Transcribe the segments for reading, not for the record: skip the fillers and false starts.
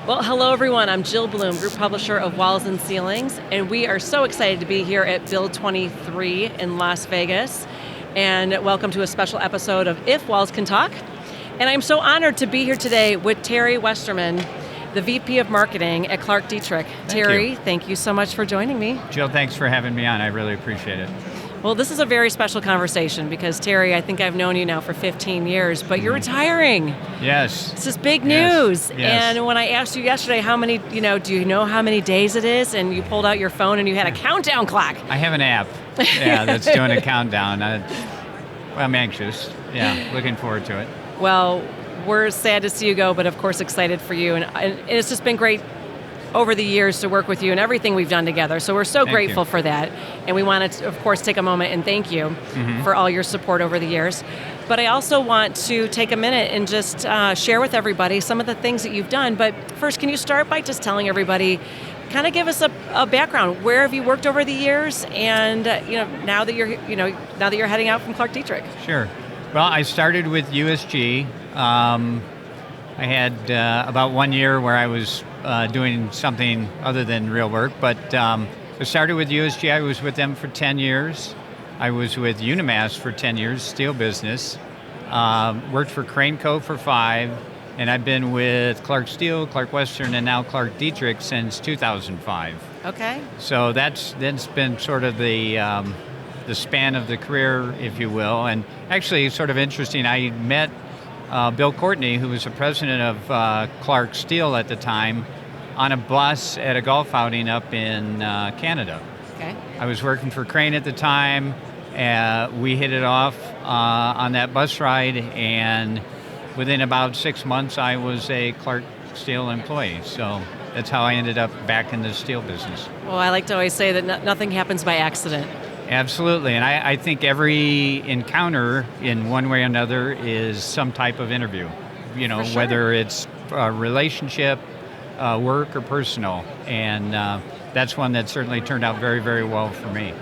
Well, hello everyone. I'm Jill Bloom, Group Publisher of Walls and Ceilings, and we are so excited to be here at Build 23 in Las Vegas. And welcome to a special episode of If Walls Can Talk. And I'm so honored to be here today with Terry Westerman, the VP of Marketing at Clark Dietrich. Terry, thank you so much for joining me. Jill, thanks for having me on. I really appreciate it. Well, this is a very special conversation because, Terry, I think I've known you now for 15 years, but you're retiring. Yes. This is big news. Yes. And when I asked you yesterday how many, do you know how many days it is? And you pulled out your phone and you had a countdown clock. I have an app, that's doing a countdown. I'm anxious. Yeah, looking forward to it. Well, we're sad to see you go, but of course excited for you. And it's just been great over the years to work with you and everything we've done together. So we're so grateful for that. And we want to, of course, take a moment and thank you for all your support over the years. But I also want to take a minute and just share with everybody some of the things that you've done. But first, can you start by just telling everybody, kind of give us a background. Where have you worked over the years? And now that you're heading out from Clark Dietrich. Sure. Well, I started with USG. I had about 1 year where I was doing something other than real work, but I started with USG. I was with them for 10 years. I was with Unimass for 10 years, steel business. Worked for Crane Co. for 5, and I've been with Clark Steel, Clark Western, and now Clark Dietrich since 2005. Okay. So that's been sort of the span of the career, if you will. And actually, sort of interesting, I met Bill Courtney, who was the president of Clark Steel at the time, on a bus at a golf outing up in Canada. Okay. I was working for Crane at the time. We hit it off on that bus ride, and within about 6 months, I was a Clark Steel employee. So that's how I ended up back in the steel business. Well, I like to always say that nothing happens by accident. Absolutely, and I think every encounter in one way or another is some type of interview, whether it's a relationship, work, or personal, and that's one that certainly turned out very, very well for me.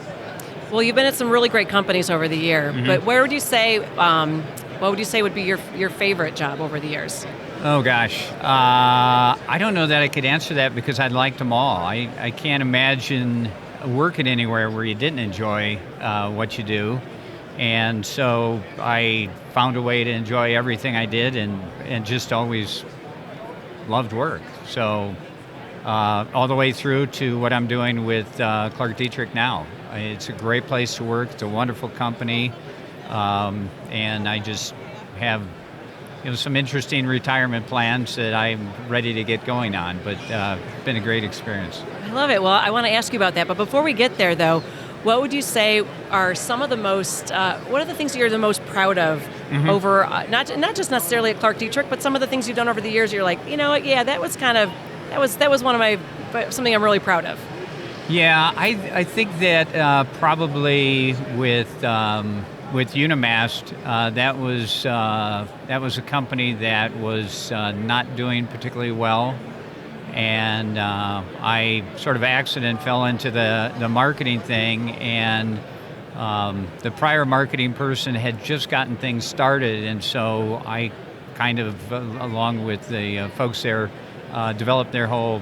Well, you've been at some really great companies over the year, but where would you say, what would you say would be your favorite job over the years? Oh gosh, I don't know that I could answer that because I liked them all. I can't imagine working anywhere where you didn't enjoy what you do, and so I found a way to enjoy everything I did and just always loved work. So all the way through to what I'm doing with Clark Dietrich now. It's a great place to work. It's a wonderful company, and I just have some interesting retirement plans that I'm ready to get going on, but it's been a great experience. I love it. Well, I want to ask you about that, but before we get there, though, what would you say are some of the most, what are the things that you're the most proud of over, not just necessarily at Clark Dietrich, but some of the things you've done over the years, you're like, that was one of my, something I'm really proud of. Yeah, I think that probably with Unimass, that was a company that was not doing particularly well, and I sort of accident fell into the marketing thing, and the prior marketing person had just gotten things started, and so I kind of, along with the folks there, developed their whole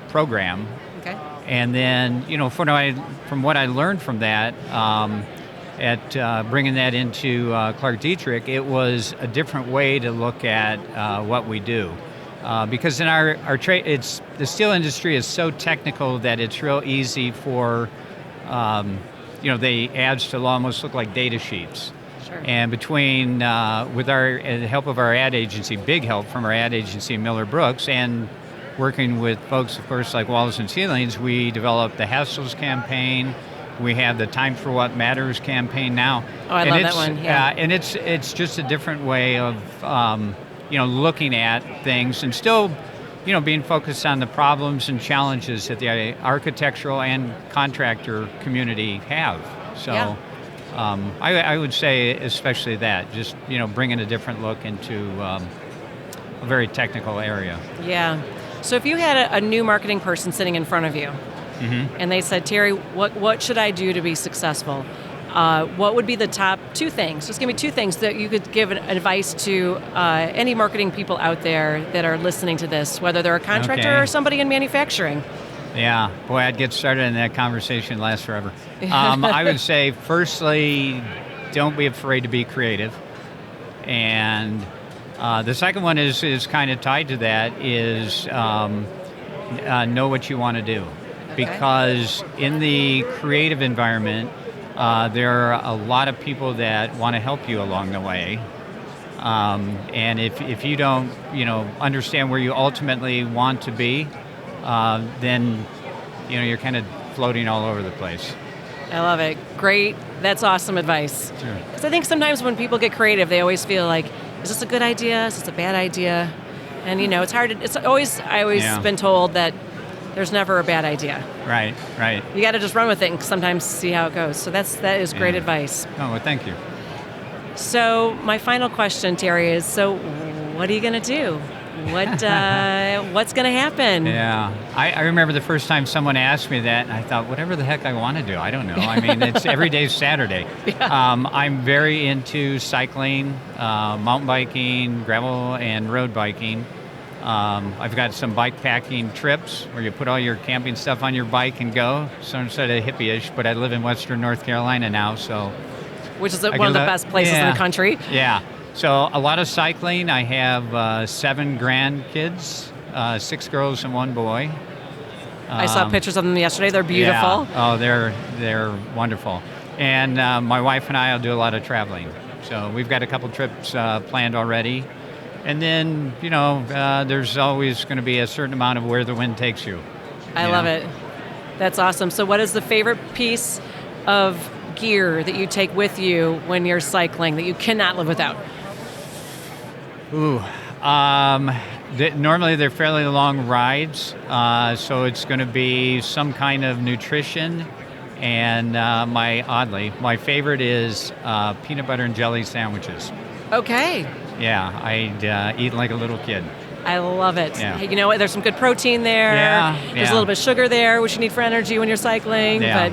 program. Okay. And then, from what I learned from that, at bringing that into Clark Dietrich, it was a different way to look at what we do. Because in our trade, the steel industry is so technical that it's real easy for, the ads to almost look like data sheets. Sure. And between, with the help of our ad agency, big help from our ad agency, Miller Brooks, and working with folks, of course, like Walls and Ceilings, we developed the Hassles campaign. We have the Time for What Matters campaign now. Oh, I love that one. Yeah. And it's just a different way of looking at things and still, being focused on the problems and challenges that the architectural and contractor community have. So, yeah. I would say especially that, just bringing a different look into a very technical area. Yeah. So if you had a new marketing person sitting in front of you, and they said, Terry, what should I do to be successful? what would be the top 2 things? Just give me 2 things that you could give advice to any marketing people out there that are listening to this, whether they're a contractor or somebody in manufacturing. Yeah, boy, I'd get started and that conversation lasts forever. I would say, firstly, don't be afraid to be creative. And the second one is kind of tied to that, is know what you want to do. Okay. Because in the creative environment, there are a lot of people that want to help you along the way. And if you don't, understand where you ultimately want to be, then, you're kind of floating all over the place. I love it. Great. That's awesome advice. Sure. Because I think sometimes when people get creative, they always feel like, is this a good idea? Is this a bad idea? And, it's hard to, I always been told that there's never a bad idea. Right. You got to just run with it and sometimes see how it goes. So that is great advice. Oh, well, thank you. So my final question, Terry, is, so what are you going to do? What's going to happen? Yeah, I remember the first time someone asked me that, and I thought, whatever the heck I want to do, I don't know. I mean, it's every day's Saturday. Yeah. I'm very into cycling, mountain biking, gravel, and road biking. I've got some bike packing trips where you put all your camping stuff on your bike and go. So instead of hippie-ish, but I live in Western North Carolina now, so. Which is one of the best places in the country. Yeah. So a lot of cycling. I have 7 grandkids, 6 girls and 1 boy. I saw pictures of them yesterday. They're beautiful. Yeah. Oh, they're wonderful. And my wife and I will do a lot of traveling. So we've got a couple trips planned already. And then, there's always going to be a certain amount of where the wind takes you. I love it. That's awesome. So what is the favorite piece of gear that you take with you when you're cycling that you cannot live without? Ooh, normally they're fairly long rides, so it's going to be some kind of nutrition, and my favorite is peanut butter and jelly sandwiches. Okay. Yeah, I'd eat like a little kid. I love it. Yeah. Hey, you know what? There's some good protein there. There's a little bit of sugar there, which you need for energy when you're cycling. Yeah.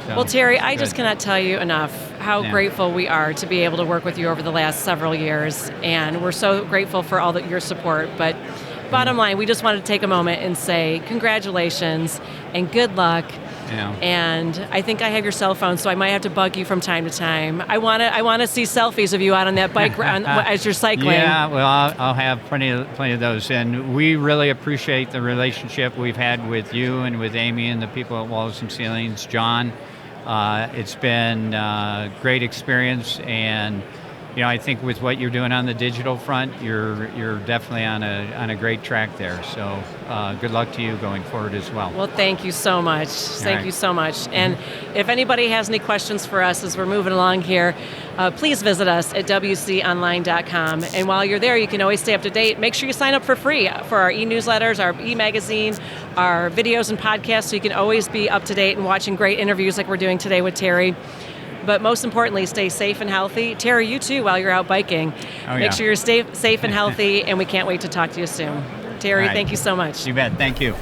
Well, Terry, I just cannot tell you enough how grateful we are to be able to work with you over the last several years, and we're so grateful for all your support. But bottom line, we just wanted to take a moment and say congratulations and good luck. Yeah. And I think I have your cell phone, so I might have to bug you from time to time. I want to see selfies of you out on that bike as you're cycling. Yeah, well, I'll have plenty of those. And we really appreciate the relationship we've had with you and with Amy and the people at Walls and Ceilings, John. It's been a great experience, and I think with what you're doing on the digital front, you're definitely on a great track there. So good luck to you going forward as well. Well, thank you so much. Thank you so much. And if anybody has any questions for us as we're moving along here, please visit us at wconline.com. And while you're there, you can always stay up to date. Make sure you sign up for free for our e-newsletters, our e-magazine, our videos and podcasts, so you can always be up to date and watching great interviews like we're doing today with Terry. But most importantly, stay safe and healthy. Terry, you too, while you're out biking. Make sure you're safe and healthy, and we can't wait to talk to you soon. Terry, thank you so much. You bet. Thank you.